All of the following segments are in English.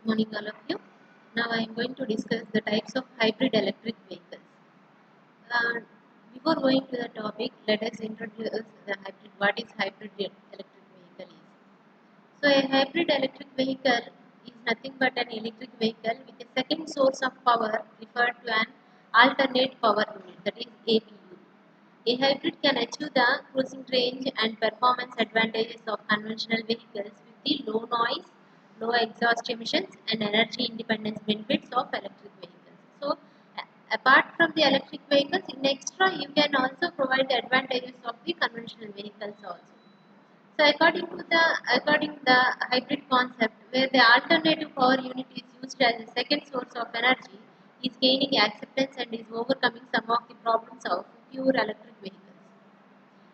Good morning, all of you. Now I am going to discuss the types of hybrid electric vehicles. Uh, Before going to the topic, let us introduce the hybrid. What is hybrid electric vehicle is? So a hybrid electric vehicle is nothing but an electric vehicle with a second source of power referred to an alternate power unit, that is APU. A hybrid can achieve the cruising range and performance advantages of conventional vehicles with the low noise, low exhaust emissions, and energy independence benefits of electric vehicles. So, apart from the electric vehicles, in extra, you can also provide the advantages of the conventional vehicles also. So, according the hybrid concept, where the alternative power unit is used as a second source of energy, is gaining acceptance and is overcoming some of the problems of pure electric vehicles.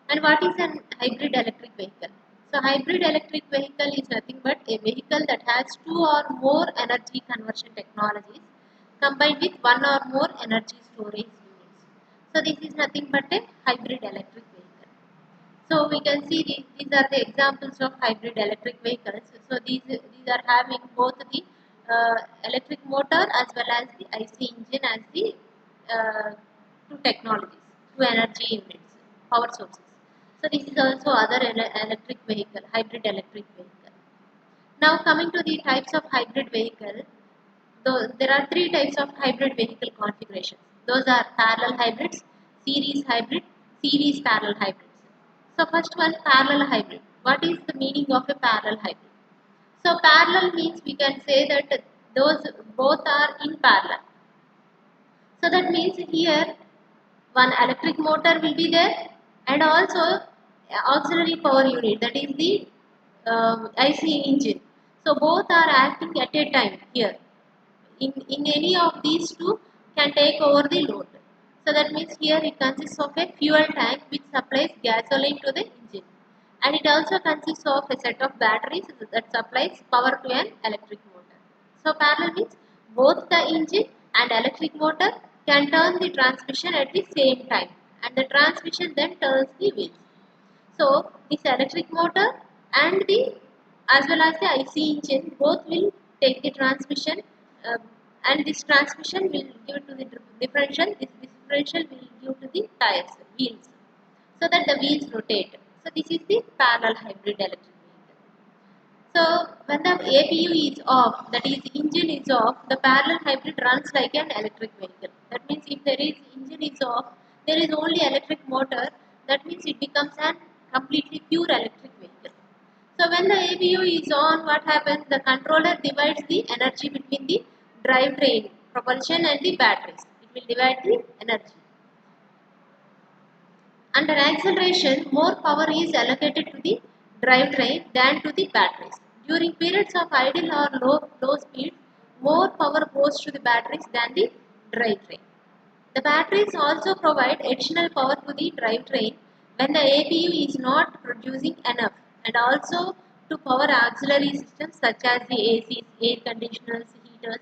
And what is an hybrid electric vehicle? So, hybrid electric vehicle is nothing but a vehicle that has two or more energy conversion technologies combined with one or more energy storage units. So, this is nothing but a hybrid electric vehicle. So, we can see these are the examples of hybrid electric vehicles. So, these are having both the electric motor as well as the IC engine as the two technologies, two energy units, power sources. So this is also other electric vehicle, hybrid electric vehicle. Now coming to the types of hybrid vehicle, there are three types of hybrid vehicle configurations. Those are parallel hybrids, series parallel hybrids. So first one, parallel hybrid. What is the meaning of a parallel hybrid? So parallel means we can say that those both are in parallel. So that means here one electric motor will be there and also auxiliary power unit, that is the IC engine. So both are acting at a time here. In any of these two can take over the load. So that means here it consists of a fuel tank which supplies gasoline to the engine, and it also consists of a set of batteries that supplies power to an electric motor. So parallel means both the engine and electric motor can turn the transmission at the same time, and the transmission then turns the wheels. So this electric motor and the as well as the IC engine both will take the transmission, uh, and this transmission will give to the differential. This differential will give to the tires, wheels, so that the wheels rotate. So this is the parallel hybrid electric vehicle. So when the APU is off, that is engine is off, the parallel hybrid runs like an electric vehicle. That means if there is engine is off, there is only electric motor. That means it becomes an completely pure electric vehicle. So when the APU is on, what happens? The controller divides the energy between the drivetrain, propulsion and the batteries. It will divide the energy. Under acceleration, more power is allocated to the drivetrain than to the batteries. During periods of idle or low speed, more power goes to the batteries than the drivetrain. The batteries also provide additional power to the drivetrain when the APU is not producing enough, and also to power auxiliary systems such as the ACs, air conditioners, heaters.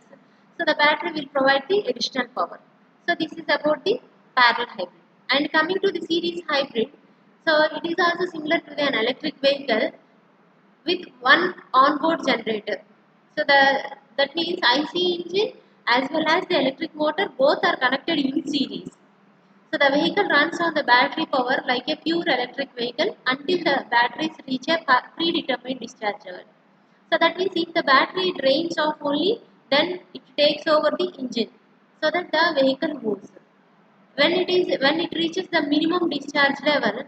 So the battery will provide the additional power. So this is about the parallel hybrid. And coming to the series hybrid, so it is also similar to an electric vehicle with one onboard generator. So that means IC engine as well as the electric motor both are connected in series. So the vehicle runs on the battery power like a pure electric vehicle until the batteries reach a predetermined discharge level. So that means if the battery drains off only, then it takes over the engine so that the vehicle moves. When it reaches the minimum discharge level,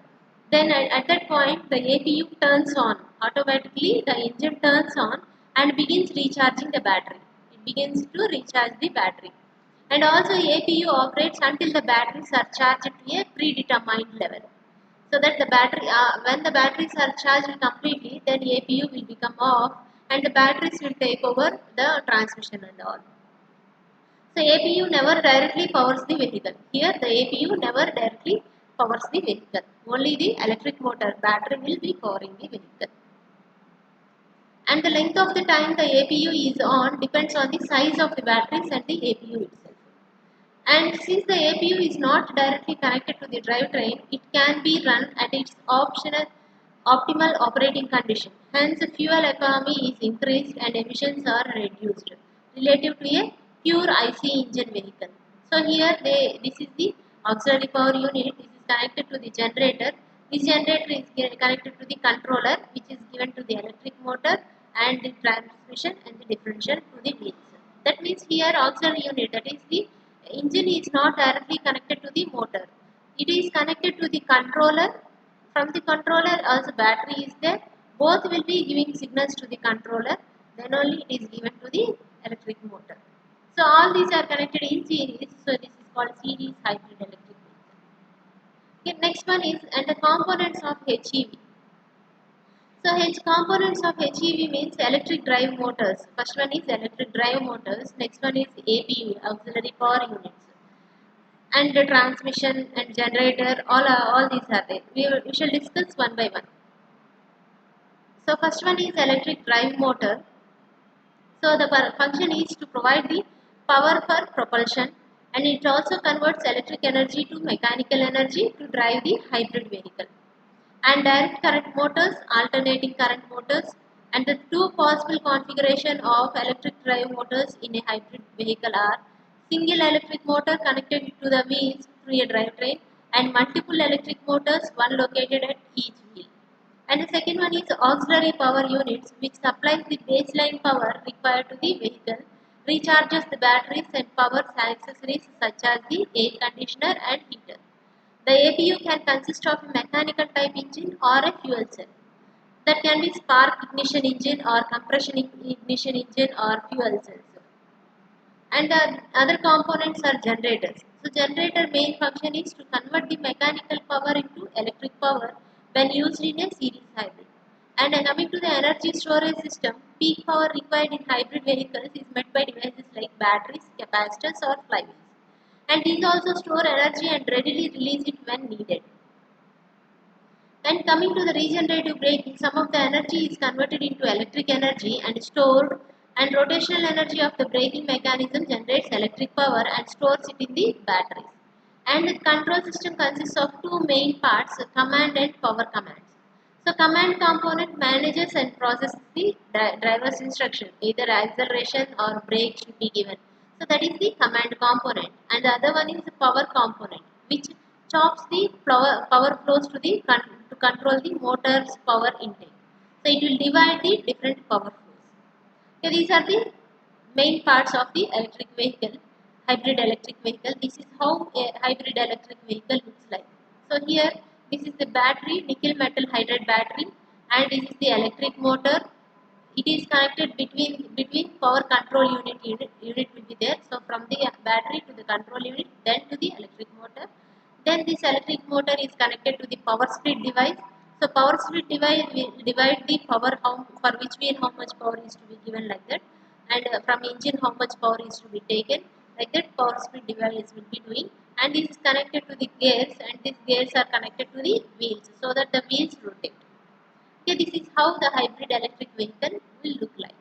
then at that point the APU turns on automatically. The engine turns on and begins recharging the battery. It begins to recharge the battery, and also APU operates until the batteries are charged to a predetermined level. So that the battery, when the batteries are charged completely, then APU will become off and the batteries will take over the transmission and all. So APU never directly powers the vehicle. Here the APU never directly powers the vehicle. Only the electric motor battery will be powering the vehicle. And the length of the time the APU is on depends on the size of the batteries and the APU itself. And since the APU is not directly connected to the drivetrain, it can be run at its optimal operating condition. Hence, fuel economy is increased and emissions are reduced relative to a pure IC engine vehicle. So here this is the auxiliary power unit. This is connected to the generator. This generator is connected to the controller, which is given to the electric motor and the transmission and the differential to the wheels. That means here auxiliary unit, that is the engine, is not directly connected to the motor. It is connected to the controller. From the controller also battery is there. Both will be giving signals to the controller. Then only it is given to the electric motor. So all these are connected in series. So this is called series hybrid electric vehicle. Okay, next one is and the components of HEV. So H components of HEV means electric drive motors. First one is electric drive motors. Next one is APU, auxiliary power units, and the transmission and generator. All these are there. We shall discuss one by one. So first one is electric drive motor. So the function is to provide the power for propulsion, and it also converts electric energy to mechanical energy to drive the hybrid vehicle. And direct current motors, alternating current motors, and the two possible configuration of electric drive motors in a hybrid vehicle are single electric motor connected to the wheels through a drivetrain and multiple electric motors, one located at each wheel. And the second one is auxiliary power units, which supplies the baseline power required to the vehicle, recharges the batteries and powers accessories such as the air conditioner and heater. The APU can consist of a mechanical type engine or a fuel cell. That can be spark ignition engine or compression ignition engine or fuel cells. And the other components are generators. So generator main function is to convert the mechanical power into electric power when used in a series hybrid. And coming to the energy storage system, peak power required in hybrid vehicles is met by devices like batteries, capacitors or flywheels. And these also store energy and readily release it when needed. And coming to the regenerative braking, some of the energy is converted into electric energy and stored, and rotational energy of the braking mechanism generates electric power and stores it in the batteries. And the control system consists of two main parts, command and power commands. So command component manages and processes the driver's instruction, either acceleration or brake should be given. So that is the command component, and the other one is the power component, which chops the power flows to the to control the motor's power intake. So it will divide the different power flows. So these are the main parts of the electric vehicle, hybrid electric vehicle. This is how a hybrid electric vehicle looks like. So here this is the battery, nickel metal hydride battery, and this is the electric motor. It is connected between power control unit will be there. So from the battery to the control unit, then to the electric motor. Then this electric motor is connected to the power split device. So power split device will divide the power for which wheel how much power is to be given like that, and from engine how much power is to be taken like that. Power split device will be doing, and this is connected to the gears, and these gears are connected to the wheels so that the wheels rotate. Okay, this is how the hybrid electric vehicle will look like.